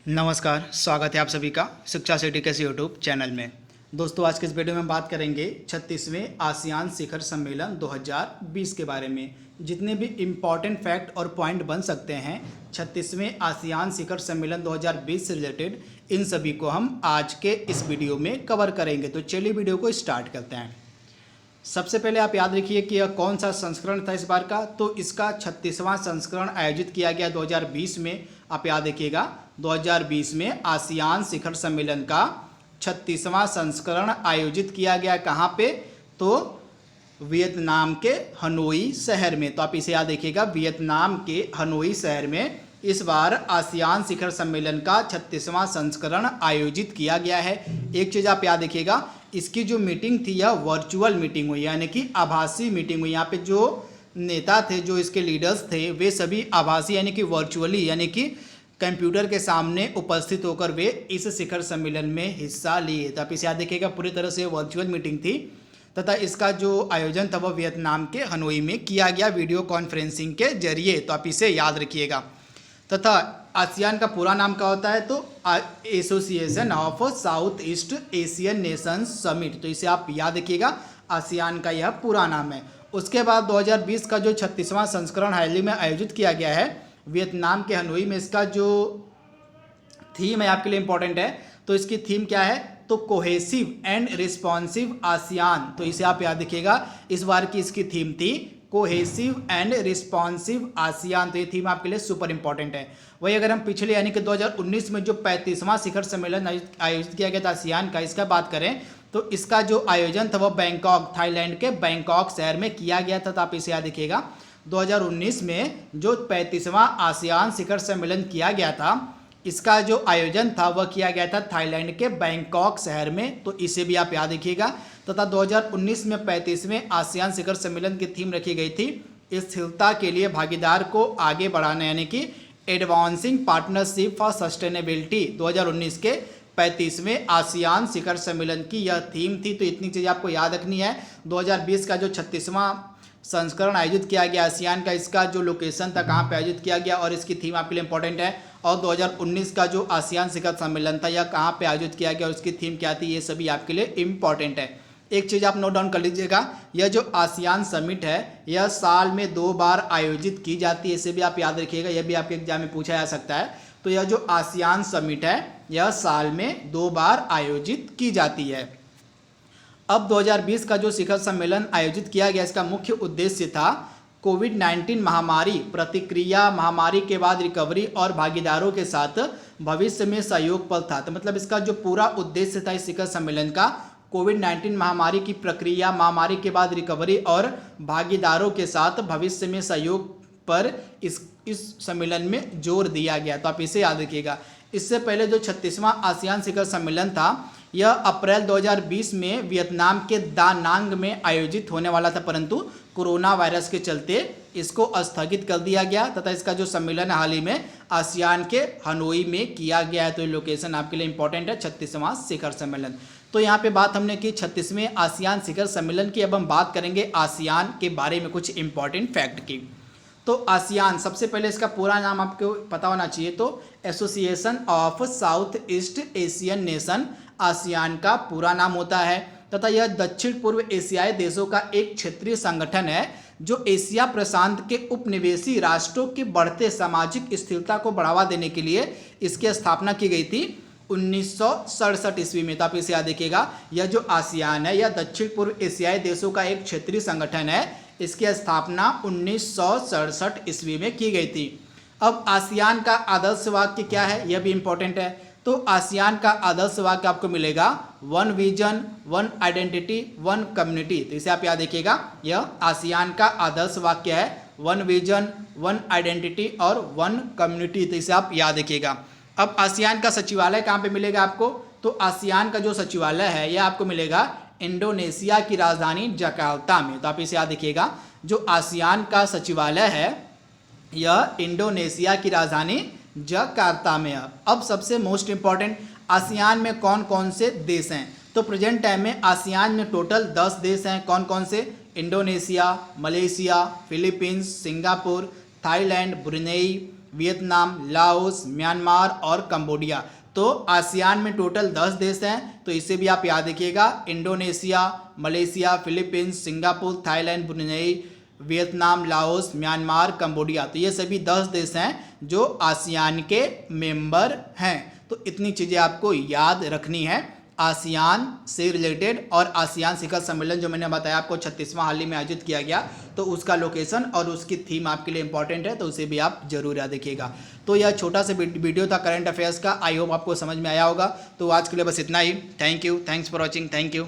नमस्कार, स्वागत है आप सभी का शिक्षा सिटी के यूट्यूब चैनल में। दोस्तों, आज के इस वीडियो में बात करेंगे 36वें आसियान शिखर सम्मेलन 2020 के बारे में। जितने भी इम्पॉर्टेंट फैक्ट और पॉइंट बन सकते हैं 36वें आसियान शिखर सम्मेलन 2020 से रिलेटेड, इन सभी को हम आज के इस वीडियो में कवर करेंगे। तो चलिए वीडियो को स्टार्ट करते हैं। सबसे पहले आप याद रखिए कि यह कौन सा संस्करण था इस बार का। तो इसका 36वां संस्करण आयोजित किया गया 2020 में। आप याद रखिएगा 2020 में आसियान शिखर सम्मेलन का 36वां संस्करण आयोजित किया गया। कहाँ पे? तो वियतनाम के हनोई शहर में। तो आप इसे याद रखिएगा, वियतनाम के हनोई शहर में इस बार आसियान शिखर सम्मेलन का 36वां संस्करण आयोजित किया गया है। एक चीज़ आप याद रखिएगा, इसकी जो मीटिंग थी यह वर्चुअल मीटिंग हुई, यानी कि आभासी मीटिंग हुई। यहाँ पे जो नेता थे, जो इसके लीडर्स थे, वे सभी आभासी यानी कि वर्चुअली यानी कि कंप्यूटर के सामने उपस्थित होकर वे इस शिखर सम्मेलन में हिस्सा लिए। तो आप इसे याद रखिएगा, पूरी तरह से वर्चुअल मीटिंग थी तथा इसका जो आयोजन था वह वियतनाम के हनोई में किया गया वीडियो कॉन्फ्रेंसिंग के जरिए। तो आप इसे याद रखिएगा। तथा आसियान का पूरा नाम क्या होता है? तो association of south east Asian Nations summit. तो इसे आप याद रखिएगा, आसियान का यह पूरा नाम है। उसके बाद 2020 का जो 36वां संस्करण हाल ही में आयोजित किया गया है वियतनाम के हनोई में, इसका जो थीम है आपके लिए इंपॉर्टेंट है। तो इसकी थीम क्या है? तो कोहेसिव एंड रिस्पॉन्सिव आसियान। तो इसे आप याद रखिएगा, इस बार की इसकी थीम थी कोहेसिव एंड रिस्पॉन्सिव आसियान। तो ये थीम आपके लिए सुपर इंपॉर्टेंट है। वही अगर हम पिछले यानी कि 2019 में जो 35वां शिखर सम्मेलन आयोजित किया गया था आसियान का, इसका बात करें तो इसका जो आयोजन था वह बैंकॉक, थाईलैंड के बैंकॉक शहर में किया गया था। तो आप इसे याद रखिएगा, 2019 में जो 35वां आसियान शिखर सम्मेलन किया गया था, इसका जो आयोजन था वह किया गया था थाईलैंड के बैंकॉक शहर में। तो इसे भी आप याद रखिएगा। तथा 2019 में 35वें आसियान शिखर सम्मेलन की थीम रखी गई थी स्थिरता के लिए भागीदार को आगे बढ़ाना, यानी कि एडवांसिंग पार्टनरशिप फॉर सस्टेनेबिलिटी। 2019 के 35वें आसियान शिखर सम्मेलन की यह थीम थी। तो इतनी चीज़ आपको याद रखनी है। 2020 का जो 36वां संस्करण आयोजित किया गया आसियान का, इसका जो लोकेशन था, कहाँ पे आयोजित किया गया और इसकी थीम आपके लिए इंपॉर्टेंट है। और 2019 का जो आसियान शिखर सम्मेलन था यह कहाँ पे आयोजित किया गया और उसकी थीम क्या थी, ये सभी आपके लिए इंपॉर्टेंट है। एक चीज़ आप नोट डाउन कर लीजिएगा, यह जो आसियान समिट है यह साल में 2 बार आयोजित की जाती है। इसे भी आप याद रखिएगा, यह भी आपके एग्जाम में पूछा जा सकता है। तो यह जो आसियान समिट है यह साल में 2 बार आयोजित की जाती है। अब 2020 का जो शिखर सम्मेलन आयोजित किया गया, इसका मुख्य उद्देश्य था कोविड-19 महामारी प्रतिक्रिया, महामारी के बाद रिकवरी और भागीदारों के साथ भविष्य में सहयोग पर था। तो मतलब इसका जो पूरा उद्देश्य था इस शिखर सम्मेलन का, कोविड-19 महामारी की प्रक्रिया, महामारी के बाद रिकवरी और भागीदारों के साथ भविष्य में सहयोग पर इस सम्मेलन में जोर दिया गया। तो आप इसे याद रखिएगा। इससे पहले जो 36वां आसियान शिखर सम्मेलन था यह अप्रैल 2020 में वियतनाम के दा नांग में आयोजित होने वाला था, परंतु कोरोना वायरस के चलते इसको स्थगित कर दिया गया। तथा इसका जो सम्मेलन हाल ही में आसियान के हनोई में किया गया है। तो ये लोकेशन आपके लिए इंपॉर्टेंट है, 36वां शिखर सम्मेलन। तो यहाँ पे बात हमने की 36वें आसियान शिखर सम्मेलन की। अब हम बात करेंगे आसियान के बारे में कुछ इंपॉर्टेंट फैक्ट की। तो आसियान, सबसे पहले इसका पूरा नाम आपको पता होना चाहिए। तो association of south east Asian nation ASEAN का पूरा नाम होता है। तथा यह दक्षिण पूर्व एशियाई देशों का एक क्षेत्रीय संगठन है जो एशिया प्रशांत के उपनिवेशी राष्ट्रों की बढ़ते सामाजिक स्थिरता को बढ़ावा देने के लिए इसकी स्थापना की गई थी 1967 ईस्वी में। तो आप इसे याद रखिएगा, यह जो आसियान है यह दक्षिण पूर्व एशियाई देशों का एक क्षेत्रीय संगठन है। इसकी स्थापना 1967 ईस्वी में की गई थी। अब आसियान का आदर्श वाक्य क्या है, यह भी इंपॉर्टेंट है। तो आसियान का आदर्श वाक्य आपको मिलेगा 1 विजन 1 आइडेंटिटी 1 कम्युनिटी। तो इसे आप याद रखिएगा, यह आसियान का आदर्श वाक्य है 1 विजन 1 आइडेंटिटी और 1 कम्युनिटी। तो इसे आप याद रखिएगा। अब आसियान का सचिवालय कहाँ पे मिलेगा आपको? तो आसियान का जो सचिवालय है यह आपको मिलेगा इंडोनेशिया की राजधानी जकार्ता में। तो आप इसे याद रखिएगा, जो आसियान का सचिवालय है यह इंडोनेशिया की राजधानी जकार्ता में है। अब सबसे मोस्ट इंपॉर्टेंट, आसियान में कौन कौन से देश हैं? तो प्रेजेंट टाइम में आसियान में टोटल 10 देश हैं। कौन कौन से? Indonesia, Malaysia, Philippines, Singapore, Thailand, Brunei, Vietnam, Laos, Myanmar और कंबोडिया। तो आसियान में टोटल 10 देश हैं, तो इसे भी आप याद रखिएगा। Indonesia, Malaysia, Philippines, Singapore, Thailand, Brunei, Vietnam, Laos, Myanmar, Cambodia. तो ये सभी 10 देश हैं जो आसियान के मेंबर हैं। तो इतनी चीज़ें आपको याद रखनी है आसियान से रिलेटेड। और आसियान शिखर सम्मेलन जो मैंने बताया आपको 36वां हाल ही में आयोजित किया गया, तो उसका लोकेशन और उसकी थीम आपके लिए इंपॉर्टेंट है, तो उसे भी आप जरूर याद रखिएगा। तो यह छोटा सा वीडियो था करंट अफेयर्स का, आई होप आपको समझ में आया होगा। तो आज के लिए बस इतना ही। Thank you, thanks for watching, thank you.